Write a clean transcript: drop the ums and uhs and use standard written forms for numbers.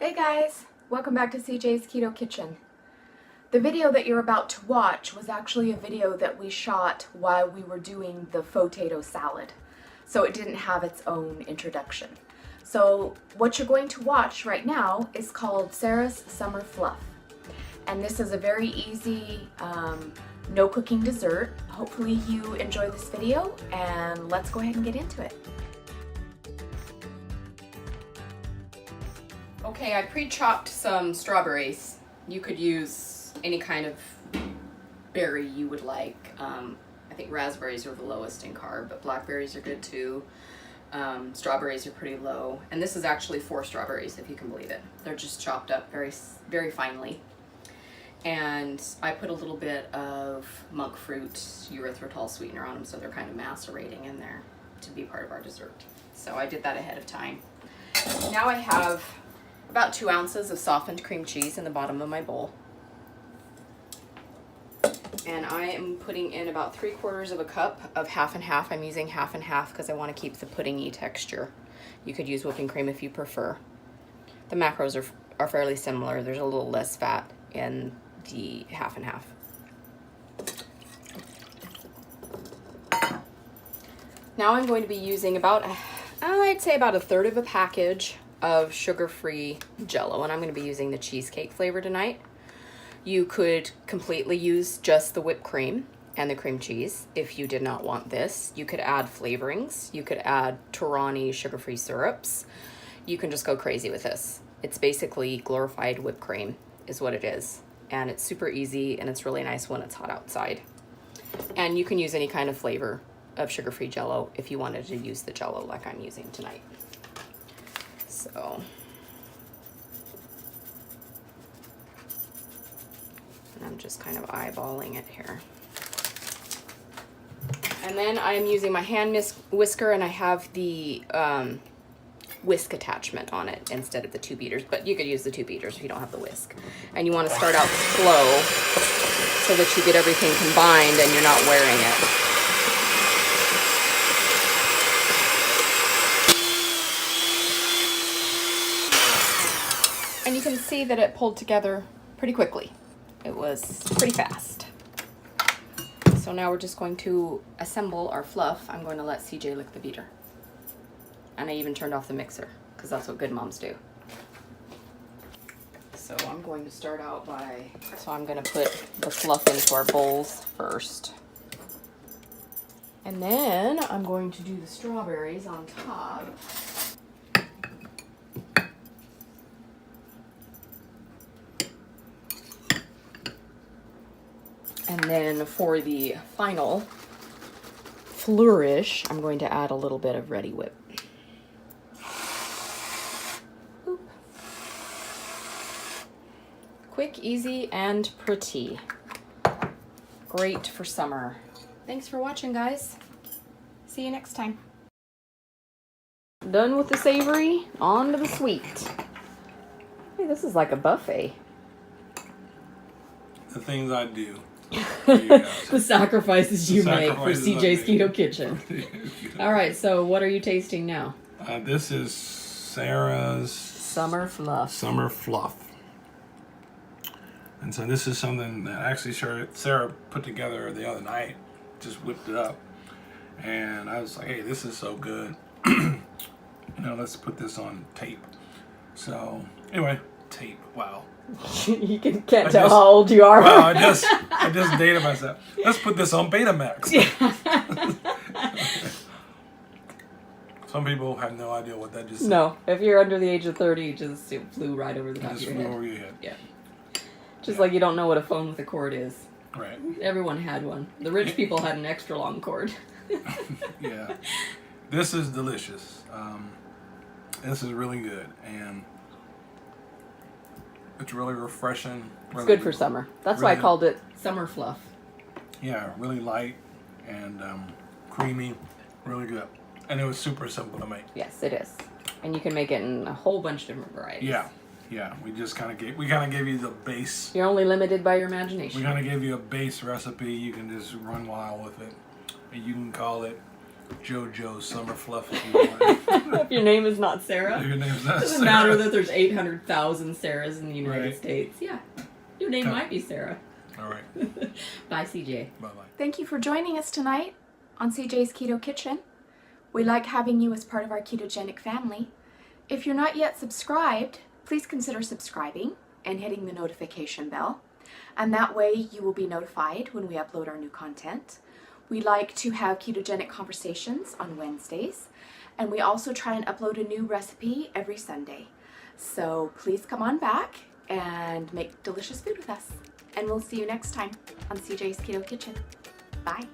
Hey guys, welcome back to CJ's Keto Kitchen. The video that you're about to watch was actually a video that we shot while we were doing the potato salad, so it didn't have its own introduction. So what you're going to watch right now is called Sarah's Summer Fluff, and this is a very easy no cooking dessert. Hopefully you enjoy this video, and let's go ahead and get into it. Okay, I pre-chopped some strawberries. You could use any kind of berry you would like. I think raspberries are the lowest in carb, but blackberries are good too. Strawberries are pretty low. And this is actually 4 strawberries, if you can believe it. They're just chopped up very, very finely. And I put a little bit of monk fruit erythritol sweetener on them, so they're kind of macerating in there to be part of our dessert. So I did that ahead of time. Now I have about 2 ounces of softened cream cheese in the bottom of my bowl. And I am putting in about 3/4 of a cup of half and half. I'm using half and half because I want to keep the puddingy texture. You could use whipping cream if you prefer. The macros are fairly similar. There's a little less fat in the half and half. Now I'm going to be using about, I'd say about 1/3 of a package of sugar-free Jell-O, and I'm going to be using the cheesecake flavor tonight. You could completely use just the whipped cream and the cream cheese if you did not want this. You could add flavorings. You could add Torani sugar-free syrups. You can just go crazy with this. It's basically glorified whipped cream is what it is, and it's super easy, and it's really nice when it's hot outside. And you can use any kind of flavor of sugar-free Jell-O if you wanted to use the Jell-O like I'm using tonight. So, and I'm just kind of eyeballing it here. And then I'm using my hand whisker, and I have the whisk attachment on it instead of the 2 beaters, but you could use the 2 beaters if you don't have the whisk. And you want to start out slow so that you get everything combined and you're not wearing it. And you can see that it pulled together pretty quickly. It was pretty fast. So now we're just going to assemble our fluff. I'm going to let CJ lick the beater. And I even turned off the mixer because that's what good moms do. So I'm going to start out so I'm going to put the fluff into our bowls first. And then I'm going to do the strawberries on top. And then for the final flourish, I'm going to add a little bit of Ready Whip. Oop. Quick, easy, and pretty. Great for summer. Thanks for watching, guys. See you next time. Done with the savory, on to the sweet. Hey, this is like a buffet. The things I do. The sacrifices you make for CJ's Keto Kitchen. All right, so what are you tasting now? This is Sarah's Summer Fluff. Summer Fluff. And so this is something that actually Sarah put together the other night. Just whipped it up. And I was like, hey, this is so good. Let's put this on tape. So, anyway, tape. Wow. You can't tell how old you are. Wow, I just dated myself. Let's put this on Betamax. Some people have no idea what that just said. No, if you're under the age of 30, it flew right over the top of your head. Over your head. Yeah. Just like you don't know what a phone with a cord is. Right. Everyone had one. The rich people had an extra long cord. Yeah. This is delicious. This is really good, and it's really refreshing. It's good for summer. That's why I called it Summer Fluff. Yeah, really light and creamy, really good. And it was super simple to make. Yes, it is. And you can make it in a whole bunch of different varieties. Yeah. We kind of gave you the base. You're only limited by your imagination. We kind of gave you a base recipe. You can just run wild with it. And you can call it JoJo Summer Fluff if you want. If your name is not Sarah. Your name's not Doesn't Sarah. matter that there's 800,000 Sarahs in the United Right. States. Yeah. Your name might be Sarah. All right. Bye, CJ. Bye-bye. Thank you for joining us tonight on CJ's Keto Kitchen. We like having you as part of our ketogenic family. If you're not yet subscribed, please consider subscribing and hitting the notification bell. And that way you will be notified when we upload our new content. We like to have ketogenic conversations on Wednesdays. And we also try and upload a new recipe every Sunday. So please come on back and make delicious food with us. And we'll see you next time on CJ's Keto Kitchen. Bye.